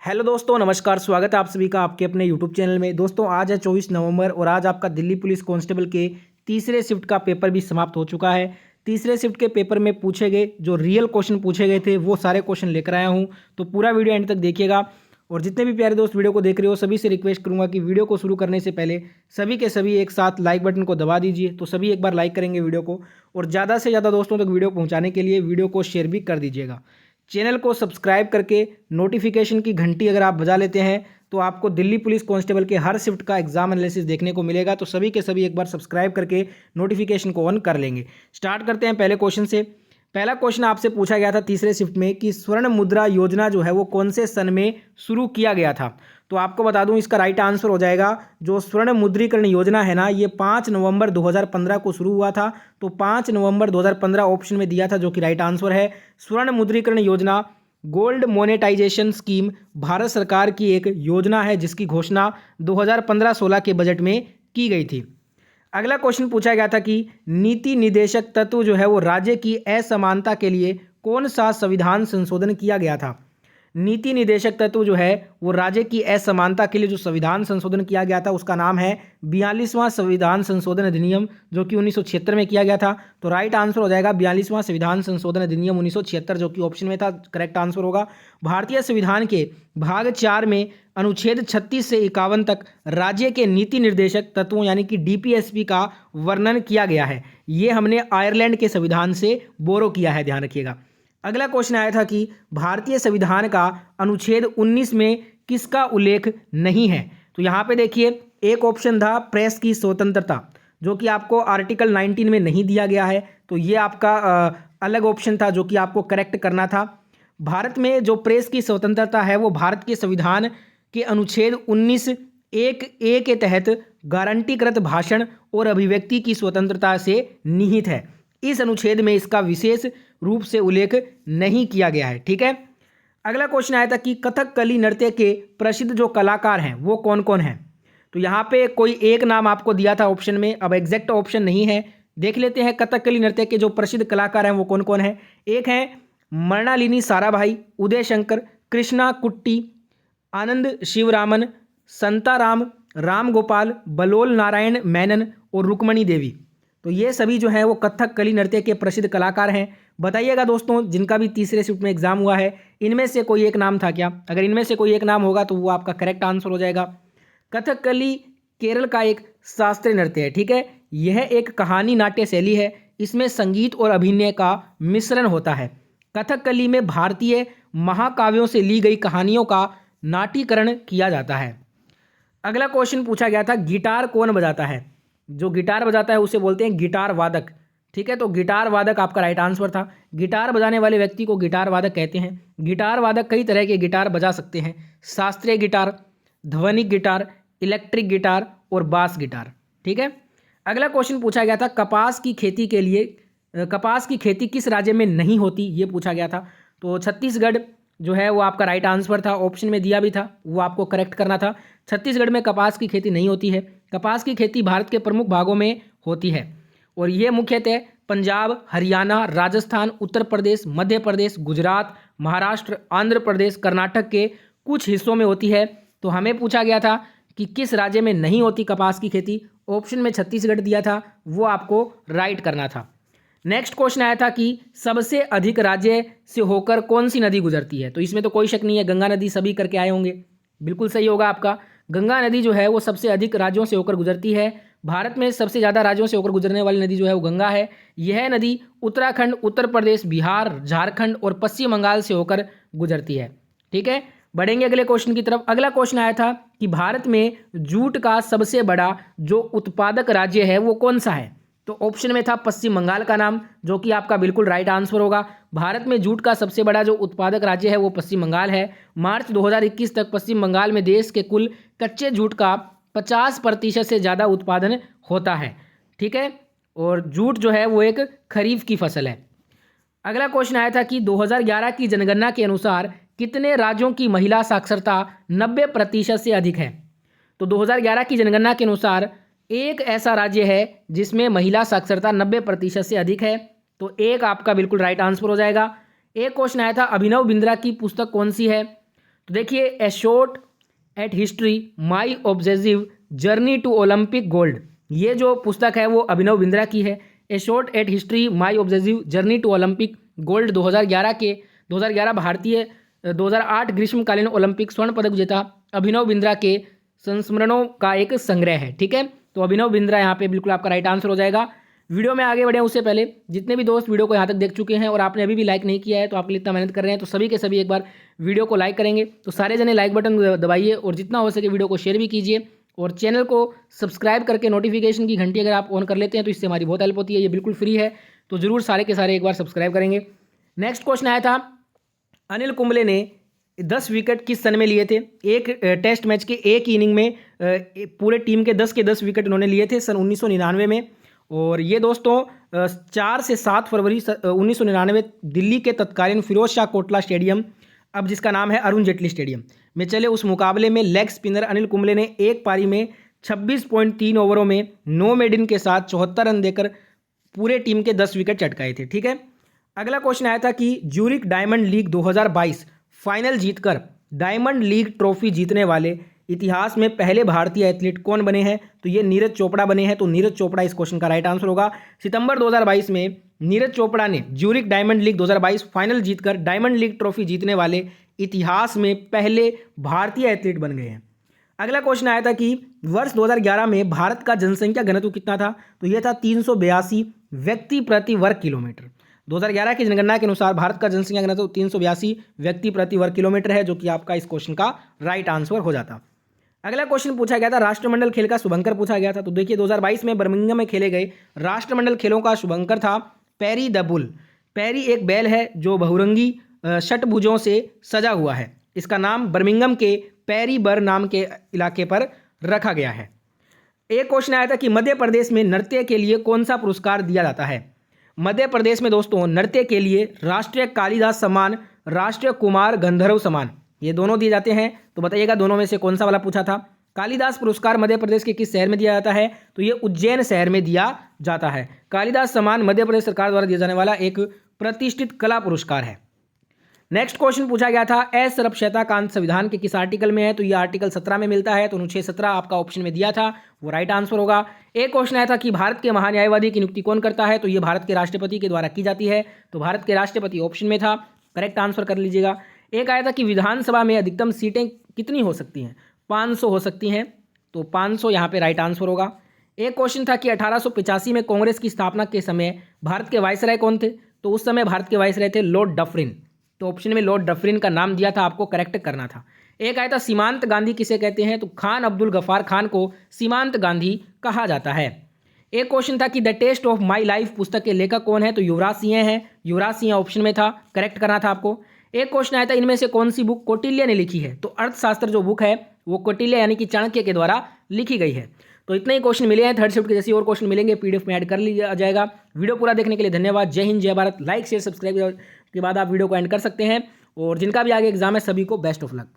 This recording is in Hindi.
हेलो दोस्तों, नमस्कार। स्वागत है आप सभी का आपके अपने यूट्यूब चैनल में। दोस्तों आज है 24 नवंबर और आज आपका दिल्ली पुलिस कांस्टेबल के तीसरे शिफ्ट का पेपर भी समाप्त हो चुका है। तीसरे शिफ्ट के पेपर में पूछे गए जो रियल क्वेश्चन पूछे गए थे वो सारे क्वेश्चन लेकर आया हूँ, तो पूरा वीडियो एंड तक देखिएगा। और जितने भी प्यारे दोस्त वीडियो को देख रहे हो सभी से रिक्वेस्ट करूंगा कि वीडियो को शुरू करने से पहले सभी के सभी एक साथ लाइक बटन को दबा दीजिए। तो सभी एक बार लाइक करेंगे वीडियो को, और ज़्यादा से ज़्यादा दोस्तों तक वीडियो पहुँचाने के लिए वीडियो को शेयर भी कर दीजिएगा। चैनल को सब्सक्राइब करके नोटिफिकेशन की घंटी अगर आप बजा लेते हैं तो आपको दिल्ली पुलिस कांस्टेबल के हर शिफ्ट का एग्जाम एनालिसिस देखने को मिलेगा। तो सभी के सभी एक बार सब्सक्राइब करके नोटिफिकेशन को ऑन कर लेंगे। स्टार्ट करते हैं पहले क्वेश्चन से। पहला क्वेश्चन आपसे पूछा गया था तीसरे शिफ्ट में कि स्वर्ण मुद्रा योजना जो है वो कौन से सन में शुरू किया गया था। तो आपको बता दूं इसका राइट आंसर हो जाएगा जो स्वर्ण मुद्रीकरण योजना है ना, ये 5 नवंबर 2015 को शुरू हुआ था। तो 5 नवंबर 2015 ऑप्शन में दिया था जो कि राइट आंसर है। स्वर्ण मुद्रीकरण योजना गोल्ड मोनेटाइजेशन स्कीम भारत सरकार की एक योजना है जिसकी घोषणा 2015-16 के बजट में की गई थी। अगला क्वेश्चन पूछा गया था कि नीति निदेशक तत्व जो है वो राज्य की असमानता के लिए कौन सा संविधान संशोधन किया गया था। नीति निदेशक तत्व जो है वो राज्य की असमानता के लिए जो संविधान संशोधन किया गया था उसका नाम है 42वां संविधान संशोधन अधिनियम, जो कि 1976 में किया गया था। तो राइट आंसर हो जाएगा 42वां संविधान संशोधन अधिनियम 1976, जो कि ऑप्शन में था, करेक्ट आंसर होगा। भारतीय संविधान के भाग 4 में अनुच्छेद 36 से 51 तक राज्य के नीति निर्देशक तत्वों यानी कि डीपीएसपी का वर्णन किया गया है। ये हमने आयरलैंड के संविधान से बोरो किया है, ध्यान रखिएगा। अगला क्वेश्चन आया था कि भारतीय संविधान का अनुच्छेद 19 में किसका उल्लेख नहीं है। तो यहाँ पे देखिए एक ऑप्शन था प्रेस की स्वतंत्रता, जो कि आपको आर्टिकल 19 में नहीं दिया गया है। तो ये आपका अलग ऑप्शन था जो कि आपको करेक्ट करना था। भारत में जो प्रेस की स्वतंत्रता है वो भारत के संविधान के अनुच्छेद 19(1)(a) के तहत गारंटीकृत भाषण और अभिव्यक्ति की स्वतंत्रता से निहित है। इस अनुच्छेद में इसका विशेष रूप से उल्लेख नहीं किया गया है, ठीक है। अगला क्वेश्चन आया था कि कथकली नृत्य के प्रसिद्ध जो कलाकार हैं वो कौन कौन हैं। तो यहाँ पे कोई एक नाम आपको दिया था ऑप्शन में, अब एग्जैक्ट ऑप्शन नहीं है। देख लेते हैं कथकली नृत्य के जो प्रसिद्ध कलाकार हैं वो कौन कौन हैं। एक है मृणालिनी साराभाई, उदय शंकर, कृष्णा कुट्टी, आनंद शिवरामन, संताराम, राम गोपाल, बलोल नारायण मेनन और रुक्मणी देवी। तो ये सभी जो है वो कथकली नृत्य के प्रसिद्ध कलाकार हैं। बताइएगा दोस्तों जिनका भी तीसरे शिफ्ट में एग्जाम हुआ है इनमें से कोई एक नाम था क्या। अगर इनमें से कोई एक नाम होगा तो वो आपका करेक्ट आंसर हो जाएगा। कथकली केरल का एक शास्त्रीय नृत्य है, ठीक है। यह एक कहानी नाट्य शैली है, इसमें संगीत और अभिनय का मिश्रण होता है। कथकली में भारतीय महाकाव्यों से ली गई कहानियों का नाट्यकरण किया जाता है। अगला क्वेश्चन पूछा गया था गिटार कौन बजाता है। जो गिटार बजाता है उसे बोलते हैं गिटार वादक, ठीक है। तो गिटार वादक आपका राइट आंसर था। गिटार बजाने वाले व्यक्ति को गिटार वादक कहते हैं। गिटार वादक कई तरह के गिटार बजा सकते हैं, शास्त्रीय गिटार, ध्वनिक गिटार, इलेक्ट्रिक गिटार और बास गिटार, ठीक है। अगला क्वेश्चन पूछा गया था कपास की खेती के लिए कपास की खेती किस राज्य में नहीं होती, ये पूछा गया था। तो छत्तीसगढ़ जो है वो आपका राइट आंसर था, ऑप्शन में दिया भी था, वो आपको करेक्ट करना था। छत्तीसगढ़ में कपास की खेती नहीं होती है। कपास की खेती भारत के प्रमुख भागों में होती है और ये मुख्यतः पंजाब, हरियाणा, राजस्थान, उत्तर प्रदेश, मध्य प्रदेश, गुजरात, महाराष्ट्र, आंध्र प्रदेश, कर्नाटक के कुछ हिस्सों में होती है। तो हमें पूछा गया था कि किस राज्य में नहीं होती कपास की खेती, ऑप्शन में छत्तीसगढ़ दिया था, वो आपको राइट करना था। नेक्स्ट क्वेश्चन आया था कि सबसे अधिक राज्य से होकर कौन सी नदी गुजरती है। तो इसमें तो कोई शक नहीं है, गंगा नदी सभी करके आए होंगे, बिल्कुल सही होगा आपका। गंगा नदी जो है वो सबसे अधिक राज्यों से होकर गुजरती है। भारत में सबसे ज़्यादा राज्यों से होकर गुजरने वाली नदी जो है वो गंगा है। यह नदी उत्तराखंड, उत्तर प्रदेश, बिहार, झारखंड और पश्चिम बंगाल से होकर गुजरती है, ठीक है। बढ़ेंगे अगले क्वेश्चन की तरफ। अगला क्वेश्चन आया था कि भारत में जूट का सबसे बड़ा जो उत्पादक राज्य है वो कौन सा है। तो ऑप्शन में था पश्चिम बंगाल का नाम, जो कि आपका बिल्कुल राइट आंसर होगा। भारत में जूट का सबसे बड़ा जो उत्पादक राज्य है वो पश्चिम बंगाल है। मार्च 2021 तक पश्चिम बंगाल में देश के कुल कच्चे जूट का 50% से ज़्यादा उत्पादन होता है, ठीक है। और जूट जो है वो एक खरीफ की फसल है। अगला क्वेश्चन आया था कि 2011 की जनगणना के अनुसार कितने राज्यों की महिला साक्षरता 90% से अधिक है। तो 2011 की जनगणना के अनुसार एक ऐसा राज्य है जिसमें महिला साक्षरता 90% से अधिक है। तो एक आपका बिल्कुल राइट आंसर हो जाएगा। एक क्वेश्चन आया था अभिनव बिंद्रा की पुस्तक कौन सी है। तो देखिए, a shot at history my obsessive journey to Olympic gold, ये जो पुस्तक है वो अभिनव बिंद्रा की है। A shot at history my obsessive journey to Olympic gold 2011 भारतीय 2008 ग्रीष्मकालीन ओलंपिक स्वर्ण पदक विजेता अभिनव बिंद्रा के संस्मरणों का एक संग्रह है। ठीक है, तो अभिनव बिंद्रा यहाँ पे बिल्कुल आपका राइट आंसर हो जाएगा। वीडियो में आगे बढ़े उससे पहले जितने भी दोस्त वीडियो को यहाँ तक देख चुके हैं और आपने अभी भी लाइक नहीं किया है, तो आपके लिए इतना मेहनत कर रहे हैं, तो सभी के सभी एक बार वीडियो को लाइक करेंगे। तो सारे जने लाइक बटन दबाइए और जितना हो सके वीडियो को शेयर भी कीजिए और चैनल को सब्सक्राइब करके नोटिफिकेशन की घंटी अगर आप ऑन कर लेते हैं तो इससे हमारी बहुत हेल्प होती है। ये बिल्कुल फ्री है, तो जरूर सारे के सारे एक बार सब्सक्राइब करेंगे। नेक्स्ट क्वेश्चन आया था, अनिल कुंबले ने 10 विकेट किस सन में लिए थे? एक टेस्ट मैच के एक इनिंग में पूरे टीम के 10 के 10 विकेट उन्होंने लिए थे सन 1999 में। और ये दोस्तों 4 से 7 फरवरी 1999 दिल्ली के तत्कालीन फिरोज शाह कोटला स्टेडियम, अब जिसका नाम है अरुण जेटली स्टेडियम में चले उस मुकाबले में लेग स्पिनर अनिल कुंबले ने एक पारी में 26.3 ओवरों में 9 मेडन के साथ 74 रन देकर पूरे टीम के 10 विकेट चटकाए थे। ठीक है, अगला क्वेश्चन आया था कि ज्यूरिख डायमंड लीग 2022 फाइनल जीतकर डायमंड लीग ट्रॉफी जीतने वाले इतिहास में पहले भारतीय एथलीट कौन बने हैं? तो ये नीरज चोपड़ा बने हैं। तो नीरज चोपड़ा इस क्वेश्चन का राइट आंसर होगा। सितंबर 2022 में नीरज चोपड़ा ने ज्यूरिख डायमंड लीग 2022 फाइनल जीतकर डायमंड लीग ट्रॉफी जीतने वाले इतिहास में पहले भारतीय एथलीट बन गए हैं। अगला क्वेश्चन आया था कि वर्ष 2011 में भारत का जनसंख्या घनत्व कितना था? तो यह था 382 व्यक्ति प्रति वर्ग किलोमीटर। 2011 की जनगणना के अनुसार भारत का जनसंख्या घनत्व 382 व्यक्ति प्रति वर्ग किलोमीटर है, जो कि आपका इस क्वेश्चन का राइट आंसर हो जाता। अगला क्वेश्चन पूछा गया था, राष्ट्रमंडल खेल का शुभंकर पूछा गया था। तो देखिए 2022 में बर्मिंघम में खेले गए राष्ट्रमंडल खेलों का शुभंकर था पैरी द बुल। पैरी एक बैल है जो बहुरंगी षटभुजों से सजा हुआ है। इसका नाम बर्मिंघम के पैरी बर नाम के इलाके पर रखा गया है। एक क्वेश्चन आया था कि मध्य प्रदेश में नृत्य के लिए कौन सा पुरस्कार दिया जाता है? मध्य प्रदेश में दोस्तों नृत्य के लिए राष्ट्रीय कालिदास सम्मान, राष्ट्रीय कुमार गंधर्व सम्मान, ये दोनों दिए जाते हैं। तो बताइएगा दोनों में से कौन सा वाला पूछा था। कालिदास पुरस्कार मध्य प्रदेश के किस शहर में दिया जाता है? तो ये उज्जैन शहर में दिया जाता है। कालिदास सम्मान मध्य प्रदेश सरकार द्वारा दिया जाने वाला एक प्रतिष्ठित कला पुरस्कार है। नेक्स्ट क्वेश्चन पूछा गया था, एस सरबशताकांत संविधान के किस आर्टिकल में है? तो ये आर्टिकल 17 में मिलता है। तो अनुच्छेद 17 आपका ऑप्शन में दिया था, वो राइट आंसर होगा। एक क्वेश्चन आया था कि भारत के महान्यायवादी की नियुक्ति कौन करता है? तो ये भारत के राष्ट्रपति के द्वारा की जाती है। तो भारत के राष्ट्रपति ऑप्शन में था, करेक्ट आंसर कर लीजिएगा। एक आया था कि विधानसभा में अधिकतम सीटें कितनी हो सकती हैं? 500 हो सकती हैं। तो 500 यहाँ पे राइट आंसर होगा। एक क्वेश्चन था कि 1885 में कांग्रेस की स्थापना के समय भारत के वायसराय कौन थे? तो उस समय भारत के वायसराय थे लॉर्ड डफरिन। तो ऑप्शन में लॉर्ड डफरिन का नाम दिया था, आपको करेक्ट करना था। एक आया था सीमांत गांधी किसे कहते हैं? तो खान अब्दुल गफार खान को सीमांत गांधी कहा जाता है। एक क्वेश्चन था कि the test of my life पुस्तक के लेखक कौन है? तो युवराज सिंह हैं। युवराज सिंह ऑप्शन में था, करेक्ट करना था आपको। एक क्वेश्चन आया था इनमें से कौन सी बुक कौटिल्य ने लिखी है? तो अर्थशास्त्र जो बुक है वो कौटिल्य यानी कि चाणक्य के द्वारा लिखी गई है। तो इतने ही क्वेश्चन मिले हैं। थर्ड शिफ्ट के जैसे और क्वेश्चन मिलेंगे पीडीएफ में ऐड कर लिया जाएगा। वीडियो पूरा देखने के लिए धन्यवाद। जय हिंद, जय भारत। लाइक शेयर सब्सक्राइब के बाद आप वीडियो को एंड कर सकते हैं। और जिनका भी आगे एग्जाम है सभी को बेस्ट ऑफ लक।